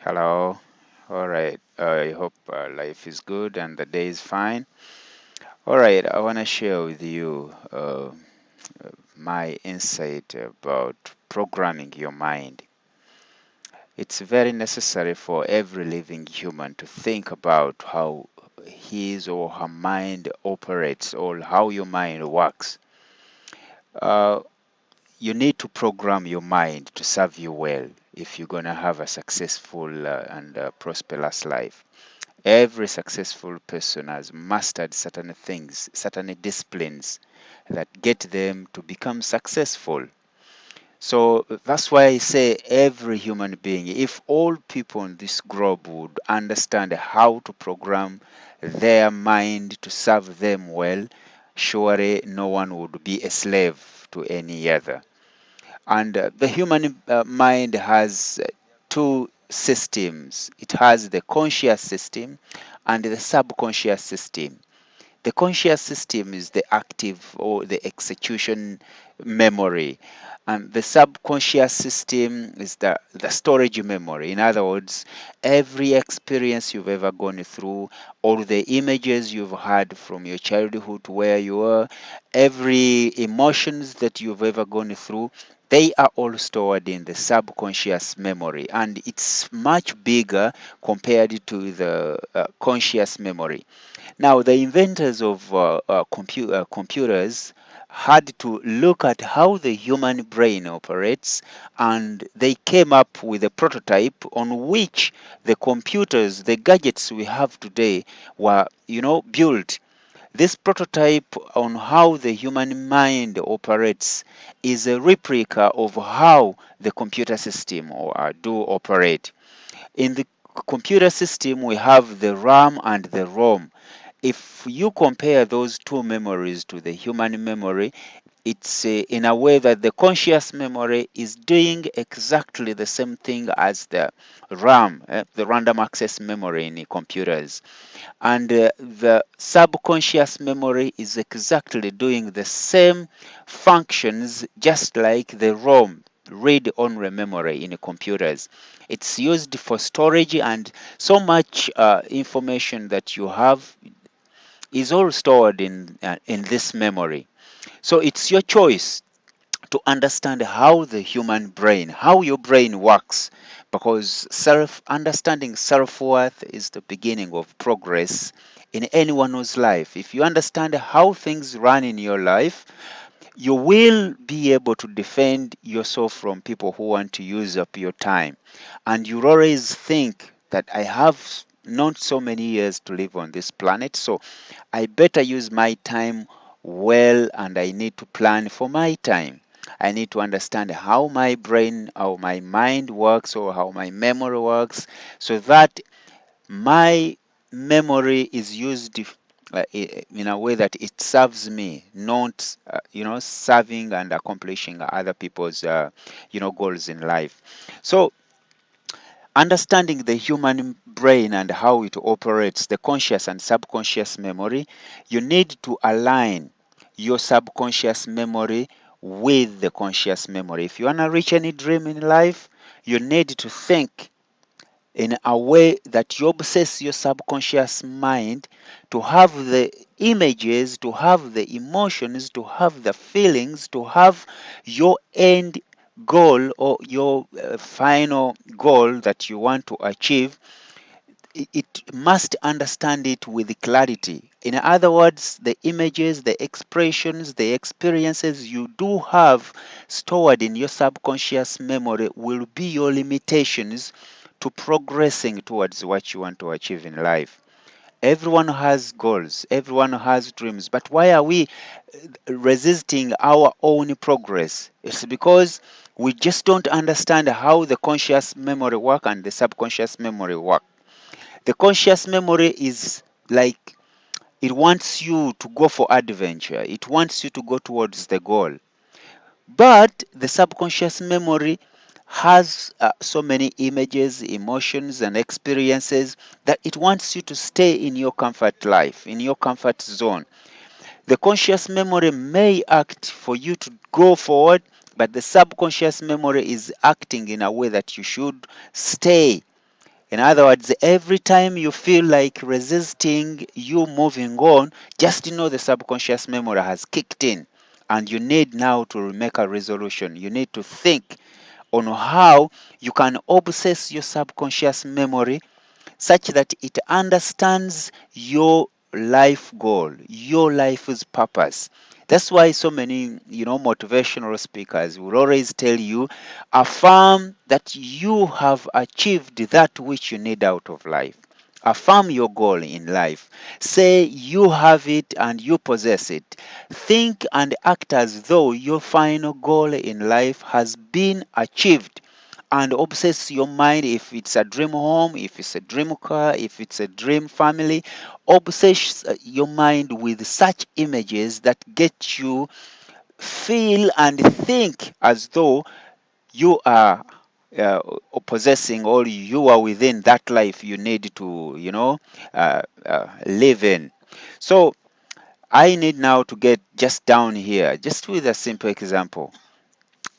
Hello. All right. I hope life is good and the day is fine. All right. I want to share with you my insight about programming your mind. It's very necessary for every living human to think about how his or her mind operates or how your mind works. Uh, you need to program your mind to serve you well if you're going to have a successful and prosperous life. Every successful person has mastered certain things, certain disciplines that get them to become successful. So that's why I say every human being, if all people on this globe would understand how to program their mind to serve them well, surely no one would be a slave to any other. And the human mind has two systems. It has the conscious system and the subconscious system. The conscious system is the active or the execution memory, and the subconscious system is the storage memory. In other words, every experience you've ever gone through, all the images you've had from your childhood to where you are, every emotions that you've ever gone through, they are all stored in the subconscious memory, and it's much bigger compared to the conscious memory. Now, the inventors of computers had to look at how the human brain operates, and they came up with a prototype on which the computers, the gadgets we have today, were, built. This prototype on how the human mind operates is a replica of how the computer system do operate. In the computer system, we have the RAM and the ROM. If you compare those two memories to the human memory, it's in a way that the conscious memory is doing exactly the same thing as the RAM, the random access memory in computers. And the subconscious memory is exactly doing the same functions just like the ROM, read only memory in computers. It's used for storage, and so much information that you have is all stored in this memory. So it's your choice to understand how the human brain, how your brain works, because self understanding self-worth is the beginning of progress in anyone's life. If you understand how things run in your life, you will be able to defend yourself from people who want to use up your time. And you always think that I have not so many years to live on this planet, so I better use my time well, and I need to plan for my time. I need to understand how my brain or my mind works or how my memory works so that my memory is used in a way that it serves me, not serving and accomplishing other people's goals in life. So understanding the human brain and how it operates, the conscious and subconscious memory, you need to align your subconscious memory with the conscious memory. If you want to reach any dream in life, you need to think in a way that you obsess your subconscious mind to have the images, to have the emotions, to have the feelings, to have your end goal or your final goal that you want to achieve. It must understand it with clarity. In other words, the images, the expressions, the experiences you do have stored in your subconscious memory will be your limitations to progressing towards what you want to achieve in life. Everyone has goals, everyone has dreams, but why are we resisting our own progress? It's because we just don't understand how the conscious memory work and the subconscious memory work. The conscious memory is like it wants you to go for adventure, it wants you to go towards the goal. But the subconscious memory has so many images, emotions, and experiences that it wants you to stay in your comfort life, in your comfort zone. The conscious memory may act for you to go forward, but the subconscious memory is acting in a way that you should stay In other words, every time you feel like resisting you moving on, just know the subconscious memory has kicked in and you need now to make a resolution. You need to think on how you can obsess your subconscious memory such that it understands your life goal, your life's purpose. That's why so many, motivational speakers will always tell you, affirm that you have achieved that which you need out of life. Affirm your goal in life. Say you have it and you possess it. Think and act as though your final goal in life has been achieved, and obsess your mind. If it's a dream home, if it's a dream car, if it's a dream family, obsess your mind with such images that get you feel and think as though you are uh, possessing, or you are within that life you need to live in. So I need now to get just down here just with a simple example,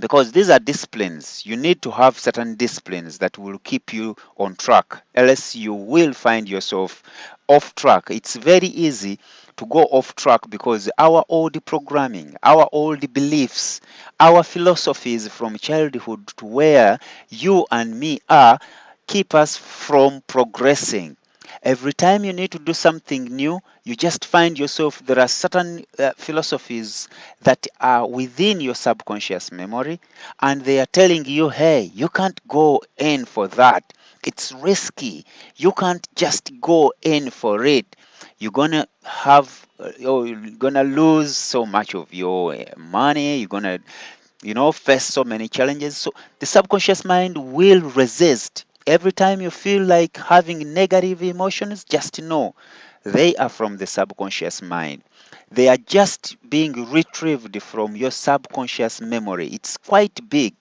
because these are disciplines. You need to have certain disciplines that will keep you on track, else you will find yourself off track. It's very easy to go off track because our old programming, our old beliefs, our philosophies from childhood to where you and me are keep us from progressing. Every time you need to do something new, you just find yourself, there are certain philosophies that are within your subconscious memory, and they are telling you, hey, you can't go in for that. It's risky. You can't just go in for it. You're gonna have, you're gonna lose so much of your money. You're gonna, face so many challenges. So the subconscious mind will resist. Every time you feel like having negative emotions, just know they are from the subconscious mind. They are just being retrieved from your subconscious memory. It's quite big.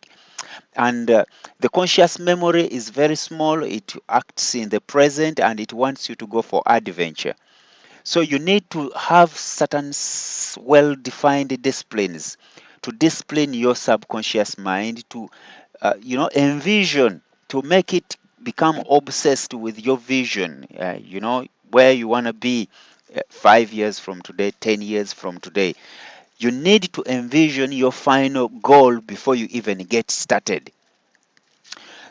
And the conscious memory is very small. It acts in the present and it wants you to go for adventure. So you need to have certain well-defined disciplines to discipline your subconscious mind to, envision, to make it become obsessed with your vision. Where you want to be 5 years from today, 10 years from today. You need to envision your final goal before you even get started.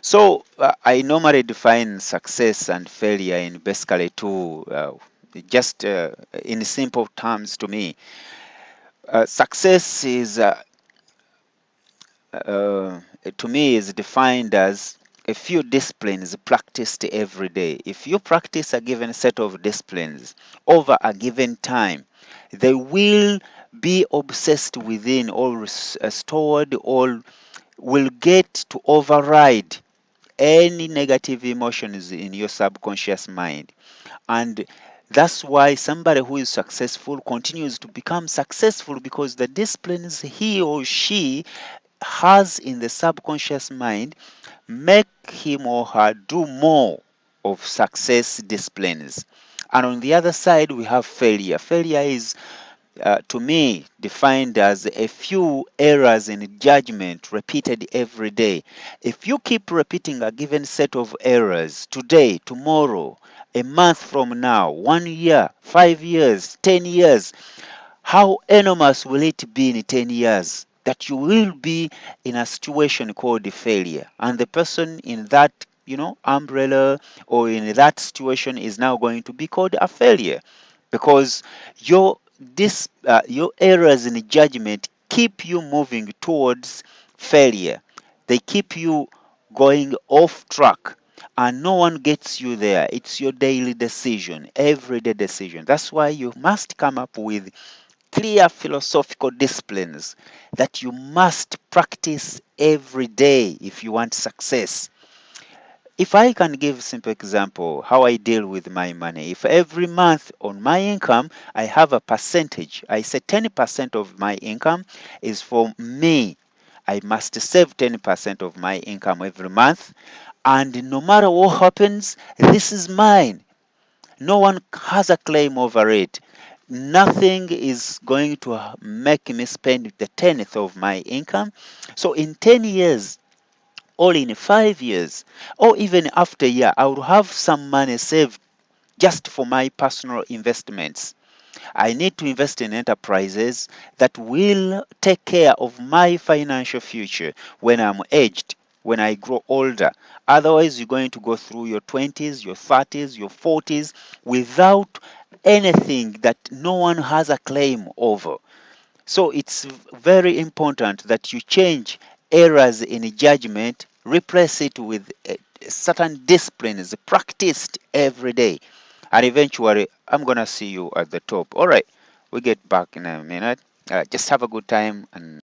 So I normally define success and failure in basically two, just in simple terms to me. Success is, uh, to me, is defined as a few disciplines practiced every day. If you practice a given set of disciplines over a given time, they will be obsessed within, or stored, or will get to override any negative emotions in your subconscious mind. And that's why somebody who is successful continues to become successful, because the disciplines he or she has in the subconscious mind make him or her do more of success disciplines. And on the other side, we have failure. Failure is, to me, defined as a few errors in judgment repeated every day. If you keep repeating a given set of errors today, tomorrow, a month from now, 1 year, 5 years, 10 years, how enormous will it be in 10 years that you will be in a situation called failure? And the person in that, umbrella, or in that situation is now going to be called a failure, because your errors in judgment keep you moving towards failure. They keep you going off track, and no one gets you there. It's your daily decision, everyday decision. That's why you must come up with clear philosophical disciplines that you must practice every day if you want success. If I can give a simple example how I deal with my money, if every month on my income I have a percentage, I say 10% of my income is for me. I must save 10% of my income every month, and no matter what happens, this is mine. No one has a claim over it. Nothing is going to make me spend the tenth of my income. So in 10 years, or in 5 years, or even after a year, I will have some money saved just for my personal investments. I need to invest in enterprises that will take care of my financial future when I'm aged, when I grow older. Otherwise, you're going to go through your 20s, your 30s, your 40s without anything that no one has a claim over. So it's very important that you change errors in judgment, replace it with certain disciplines practiced every day. And eventually, I'm going to see you at the top. All right, we get back in a minute. Just have a good time and